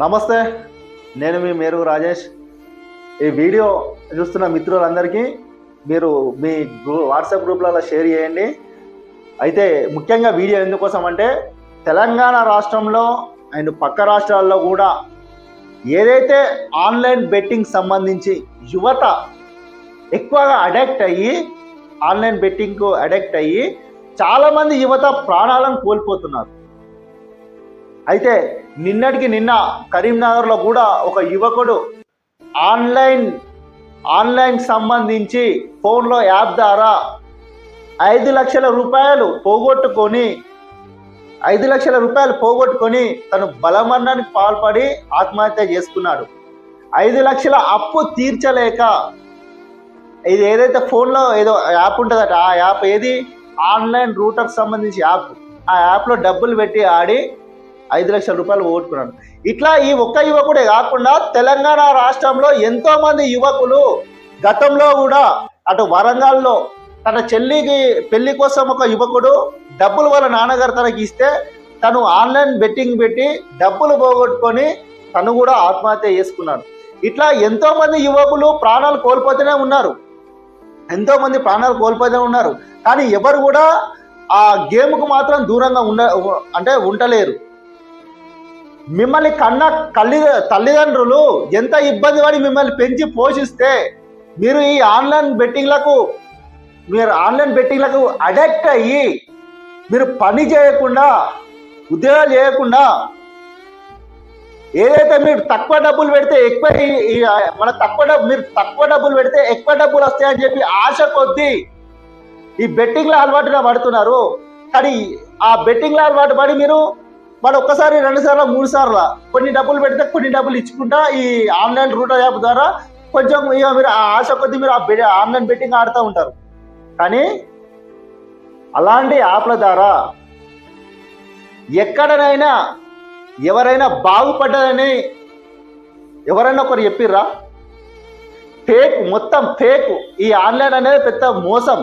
నమస్తే, నేను మీ మేరు రాజేష్. ఈ వీడియో చూస్తున్న మిత్రులందరికీ మీరు మీ వాట్సాప్ గ్రూప్లలో షేర్ చేయండి. అయితే ముఖ్యంగా వీడియో ఎందుకోసం అంటే తెలంగాణ రాష్ట్రంలో అండ్ పక్క రాష్ట్రాల్లో కూడా ఏదైతే ఆన్లైన్ బెట్టింగ్ సంబంధించి యువత ఎక్కువగా అడిక్ట్ అయ్యి ఆన్లైన్ బెట్టింగ్కు అడిక్ట్ అయ్యి చాలామంది యువత ప్రాణాలను కోల్పోతున్నారు. అయితే నిన్నటికి నిన్న కరీంనగర్లో కూడా ఒక యువకుడు ఆన్లైన్ సంబంధించి ఫోన్లో యాప్ ద్వారా 5 లక్షల రూపాయలు పోగొట్టుకొని తను బలమరణానికి పాల్పడి ఆత్మహత్య చేసుకున్నాడు. 5 లక్షల అప్పు తీర్చలేక ఇది ఏదైతే ఫోన్లో ఏదో యాప్ ఉంటుందట, ఆ యాప్ ఏది ఆన్లైన్ రూటర్కి సంబంధించి యాప్, ఆ యాప్లో డబ్బులు పెట్టి ఆడి 5 లక్షల రూపాయలు పోగొట్టుకున్నాడు. ఇట్లా ఈ ఒక్క యువకుడే కాకుండా తెలంగాణ రాష్ట్రంలో ఎంతో మంది యువకులు గతంలో కూడా అటు వరంగల్లో తన చెల్లికి పెళ్లి కోసం ఒక యువకుడు డబ్బులు వాళ్ళ నాన్నగారు తనకి ఇస్తే తను ఆన్లైన్ బెట్టింగ్ పెట్టి డబ్బులు పోగొట్టుకొని తను కూడా ఆత్మహత్య చేసుకున్నాడు. ఇట్లా ఎంతో మంది యువకులు ప్రాణాలు కోల్పోతూనే ఉన్నారు. కానీ ఎవరు కూడా ఆ గేమ్కు మాత్రం దూరంగా ఉండలేరు. మిమ్మల్ని కన్న తల్లిదండ్రులు ఎంత ఇబ్బంది పడి మిమ్మల్ని పెంచి పోషిస్తే మీరు ఈ ఆన్లైన్ బెట్టింగ్లకు అడిక్ట్ అయ్యి మీరు పని చేయకుండా, ఉద్యోగాలు చేయకుండా, ఏదైతే మీరు తక్కువ డబ్బులు పెడితే తక్కువ డబ్బులు పెడితే ఎక్కువ డబ్బులు వస్తాయని చెప్పి ఆశ కొద్దీ ఈ బెట్టింగ్ల అలవాటుగా పడుతున్నారు. కానీ ఆ బెట్టింగ్ల అలవాటు పడి మీరు ఒక్కసారి 2 సార్లు 3 సార్లు కొన్ని డబ్బులు పెడితే కొన్ని డబ్బులు ఇచ్చుకుంటా ఈ ఆన్లైన్ రూటర్ యాప్ ద్వారా కొంచెం మీరు ఆ ఆశ కొద్దీ మీరు ఆన్లైన్ బెట్టింగ్ ఆడుతూ ఉంటారు. కానీ అలాంటి యాప్ల ద్వారా ఎక్కడనైనా ఎవరైనా బాగుపడ్డదని ఎవరైనా ఒకరు చెప్పిర్రా? మొత్తం ఫేక్. ఈ ఆన్లైన్ అనేది పెద్ద మోసం.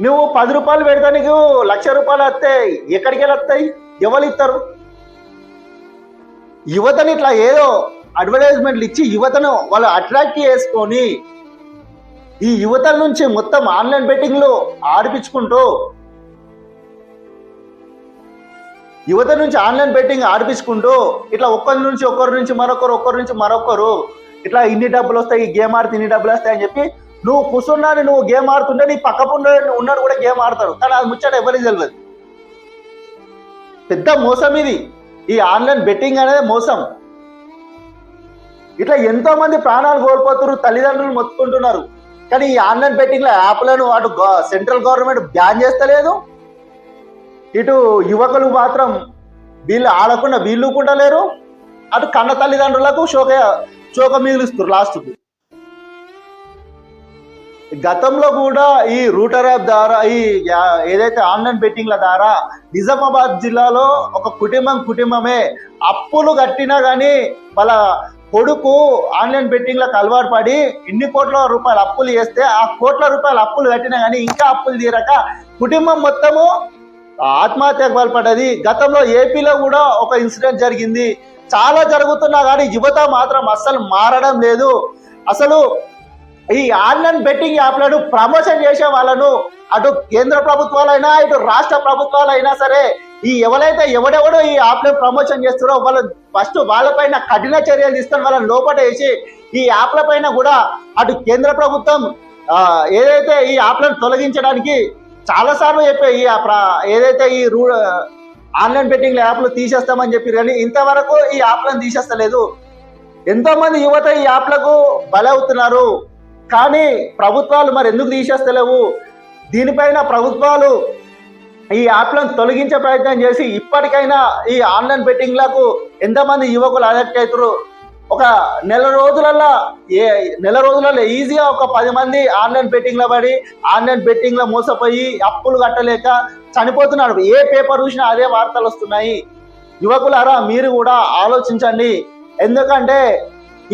నువ్వు 10 రూపాయలు పెడితే నీకు 1,00,000 రూపాయలు వస్తే ఎక్కడికి వస్తాయి? ఎవరు ఇస్తారు? యువతని ఇట్లా ఏదో అడ్వర్టైజ్మెంట్లు ఇచ్చి యువతను వాళ్ళు అట్రాక్ట్ చేసుకొని ఈ యువతల నుంచి మొత్తం ఆన్లైన్ బెట్టింగ్లు ఆడిపించుకుంటూ ఇట్లా ఒకరి నుంచి మరొకరు ఇట్లా ఇన్ని డబ్బులు వస్తాయి, ఈ గేమ్ ఆడితే ఇన్ని డబ్బులు వస్తాయి అని చెప్పి నువ్వు కూర్చున్నాను, నువ్వు గేమ్ ఆడుతుంటే నీ పక్కపు ఉన్నాడు కూడా గేమ్ ఆడతాడు. కానీ అది ముచ్చట ఎవరికి తెలియదు. పెద్ద మోసం ఇది. ఈ ఆన్లైన్ బెట్టింగ్ అనేది మోసం. ఇట్లా ఎంతో మంది ప్రాణాలు కోల్పోతున్నారు, తల్లిదండ్రులు మొత్తుకుంటున్నారు. కానీ ఈ ఆన్లైన్ బెట్టింగ్ల యాప్లను అటు సెంట్రల్ గవర్నమెంట్ బ్యాన్ చేస్తలేదు, ఇటు యువకులు మాత్రం వీళ్ళు ఆడకుండా వీళ్ళు కూడా లేరు, అటు కన్న తల్లిదండ్రులకు శోక మిగులుస్తారు లాస్ట్కు. గతంలో కూడా ఈ రూటర్ యాప్ ద్వారా ఏదైతే ఆన్లైన్ బెట్టింగ్ల ద్వారా నిజామాబాద్ జిల్లాలో ఒక కుటుంబమే అప్పులు కట్టినా కానీ వాళ్ళ కొడుకు ఆన్లైన్ బెట్టింగ్లకు అలవాటు పడి ఇన్ని కోట్ల రూపాయలు అప్పులు చేస్తే ఆ కోట్ల రూపాయలు అప్పులు కట్టినా కానీ ఇంకా అప్పులు తీరక కుటుంబం మొత్తము ఆత్మహత్యకు పాల్పడ్డది. గతంలో ఏపీలో కూడా ఒక ఇన్సిడెంట్ జరిగింది. చాలా జరుగుతున్నా కానీ యువత మాత్రం అస్సలు మారడం లేదు. అసలు ఈ ఆన్లైన్ బెట్టింగ్ యాప్లను ప్రమోషన్ చేసే వాళ్ళను అటు కేంద్ర ప్రభుత్వాలైనా ఇటు రాష్ట్ర ప్రభుత్వాలైనా సరే ఎవడెవడో ఈ యాప్లను ప్రమోషన్ చేస్తారో వాళ్ళు ఫస్ట్ వాళ్ళపైన కఠిన చర్యలు తీసుకొని వాళ్ళని లోపల వేసి ఈ యాప్ల పైన కూడా అటు కేంద్ర ప్రభుత్వం ఏదైతే ఈ యాప్లను తొలగించడానికి చాలాసార్లు చెప్పే ఏదైతే ఈ ఆన్లైన్ బెట్టింగ్ యాప్లు తీసేస్తామని చెప్పి కానీ ఇంతవరకు ఈ యాప్లను తీసేస్తలేదు. ఎంతో మంది యువత ఈ యాప్లకు బలవుతున్నారు. కానీ ప్రభుత్వాలు మరి ఎందుకు తీసేస్తలేవు? దీనిపైన ప్రభుత్వాలు ఈ యాప్లను తొలగించే ప్రయత్నం చేసి ఇప్పటికైనా ఈ ఆన్లైన్ బెట్టింగ్లకు ఎంతమంది యువకులు అడిక్ట్ అవుతారు? ఒక నెల రోజులలో ఈజీగా ఒక 10 మంది ఆన్లైన్ బెట్టింగ్లో పడి ఆన్లైన్ బెట్టింగ్లో మోసపోయి అప్పులు కట్టలేక చనిపోతున్నారు. ఏ పేపర్ చూసినా అదే వార్తలు వస్తున్నాయి. యువకులారా, మీరు కూడా ఆలోచించండి. ఎందుకంటే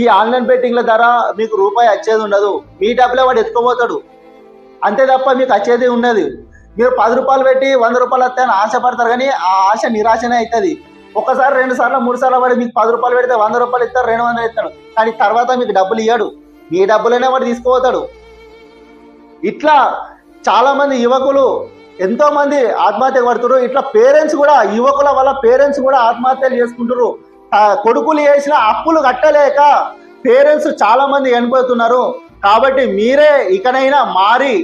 ఈ ఆన్లైన్ బెట్టింగ్ల ద్వారా మీకు రూపాయి వచ్చేది ఉండదు. మీ డబ్బులే వాడు ఎత్తుకోబోతాడు, అంతే తప్ప మీకు వచ్చేది ఉండదు. మీరు 10 రూపాయలు పెట్టి 100 రూపాయలు వస్తాయని ఆశపడతారు, కానీ ఆ ఆశ నిరాశనే అవుతుంది. ఒకసారి 2 సార్లు 3 సార్లు వాడు మీకు 10 రూపాయలు పెడితే 100 రూపాయలు ఇస్తారు, 200 ఇస్తాడు, కానీ తర్వాత మీకు డబ్బులు ఇయ్యాడు, మీ డబ్బులనే వాడు తీసుకుపోతాడు. ఇట్లా చాలా మంది యువకులు ఎంతో మంది ఆత్మహత్య పడుతున్నారు. ఇట్లా పేరెంట్స్ కూడా, యువకుల వల్ల పేరెంట్స్ కూడా ఆత్మహత్యలు చేసుకుంటారు. కొడుకులు చేసిన అప్పులు కట్టలేక పేరెంట్స్ చాలా మంది చనిపోతున్నారు. కాబట్టి మీరే ఇకనైనా మారి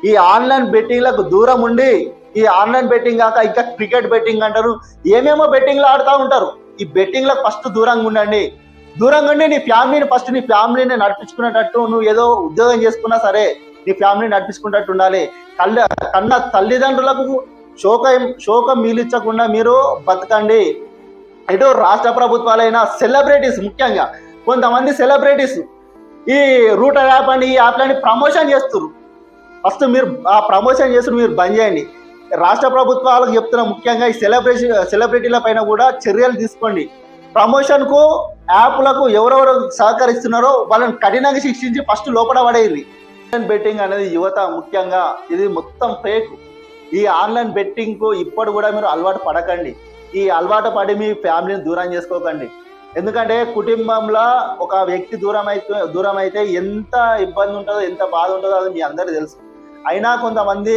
ఈ ఆన్లైన్ బెట్టింగ్లకు దూరం ఉండి, ఈ ఆన్లైన్ బెట్టింగ్ కాక ఇంకా క్రికెట్ బెట్టింగ్ అంటారు, ఏమేమో బెట్టింగ్లు ఆడుతూ ఉంటారు. ఈ బెట్టింగ్లకు ఫస్ట్ దూరంగా ఉండండి. దూరంగా ఉండి నీ ఫ్యామిలీని ఫస్ట్ నీ ఫ్యామిలీని నడిపించుకునేటట్టు, నువ్వు ఏదో ఉద్యోగం చేసుకున్నా సరే నీ ఫ్యామిలీని నడిపించుకున్నట్టు ఉండాలి. కన్న తల్లిదండ్రులకు శోకం మిగిలించకుండా మీరు బతకండి. ఇటు రాష్ట్ర ప్రభుత్వాలైనా సెలబ్రిటీస్, ముఖ్యంగా కొంతమంది సెలబ్రిటీస్ ఈ రూటర్ యాప్ అని ఈ యాప్లని ప్రమోషన్ చేస్తున్నారు. ఫస్ట్ మీరు ఆ ప్రమోషన్ చేస్తున్నారు, మీరు బంద్ చేయండి. రాష్ట్ర ప్రభుత్వాలకు చెప్తున్న, ముఖ్యంగా ఈ సెలబ్రిటీల పైన కూడా చర్యలు తీసుకోండి. ప్రమోషన్కు యాప్లకు ఎవరెవరు సహకరిస్తున్నారో వాళ్ళని కఠినంగా శిక్షించి ఫస్ట్ లోపల పడేది. ఆన్లైన్ బెట్టింగ్ అనేది యువత ముఖ్యంగా ఇది మొత్తం ఫేక్. ఈ ఆన్లైన్ బెట్టింగ్కు ఇప్పుడు కూడా మీరు అలవాటు పడకండి. ఈ అలవాటు పడి మీ ఫ్యామిలీని దూరం చేసుకోకండి. ఎందుకంటే కుటుంబంలో ఒక వ్యక్తి దూరం అయితే ఎంత ఇబ్బంది ఉంటుందో, ఎంత బాధ ఉంటుందో అది మీ అందరికీ తెలుసు. అయినా కొంతమంది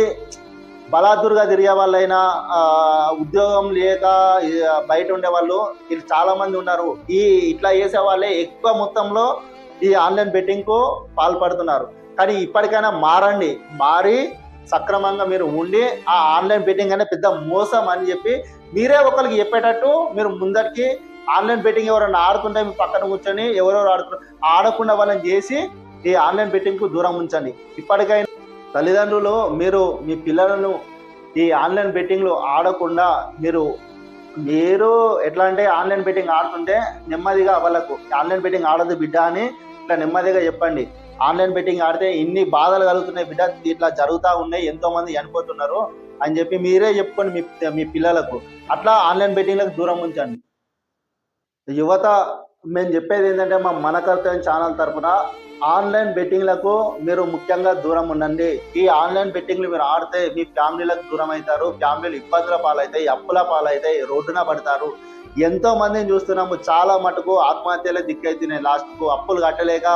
బలాదుర్గా తిరిగే వాళ్ళైనా, ఉద్యోగం లేక బయట ఉండే వాళ్ళు వీళ్ళు చాలా మంది ఉన్నారు. ఇట్లా చేసే వాళ్ళే ఎక్కువ మొత్తంలో ఈ ఆన్లైన్ బెట్టింగ్కు పాల్పడుతున్నారు. కానీ ఇప్పటికైనా మారి సక్రమంగా మీరు ఉండి, ఆ ఆన్లైన్ బెట్టింగ్ అనే పెద్ద మోసం అని చెప్పి మీరే ఒకరికి చెప్పేటట్టు మీరు ముందరికి, ఆన్లైన్ బెట్టింగ్ ఎవరైనా ఆడుతుంటే మీ పక్కన కూర్చొని ఎవరెవరు ఆడకుండా వాళ్ళని చేసి ఈ ఆన్లైన్ బెట్టింగ్కు దూరం ఉంచండి. ఇప్పటికైనా తల్లిదండ్రులు మీరు మీ పిల్లలను ఈ ఆన్లైన్ బెట్టింగ్లు ఆడకుండా మీరు ఎట్లా అంటే ఆన్లైన్ బెట్టింగ్ ఆడుతుంటే నెమ్మదిగా వాళ్ళకు ఆన్లైన్ బెట్టింగ్ ఆడదు బిడ్డ అని ఇట్లా నెమ్మదిగా చెప్పండి. ఆన్లైన్ బెట్టింగ్ ఆడితే ఇన్ని బాధలు కలుగుతున్నాయి బిడ్డ, ఇట్లా జరుగుతూ ఉన్నాయి, ఎంతో మంది చనిపోతున్నారు అని చెప్పి మీరే చెప్పుకొని మీ పిల్లలకు అట్లా ఆన్లైన్ బెట్టింగ్లకు దూరం ఉంచండి. యువత మేము చెప్పేది ఏంటంటే, మన కర్తవ్యం ఛానల్ తరఫున ఆన్లైన్ బెట్టింగ్లకు మీరు ముఖ్యంగా దూరం ఉండండి. ఈ ఆన్లైన్ బెట్టింగ్లు మీరు ఆడితే మీ ఫ్యామిలీలకు దూరం అవుతారు, ఫ్యామిలీలు ఇబ్బందుల పాలవుతాయి, అప్పుల పాలవుతాయి, రోడ్డున పడతారు. ఎంతో మందిని చూస్తున్నాము, చాలా మటుకు ఆత్మహత్యలే దిక్కైతున్నాయి. లాస్ట్కు అప్పులు కట్టలేక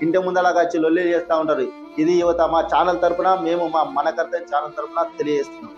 ఇంటి ముందలాగా వచ్చి లొల్లి చేస్తూ ఉంటారు. ఇది యువత మా ఛానల్ తరఫున మేము మన కర్తవ్యం ఛానల్ తరఫున తెలియజేస్తున్నాం.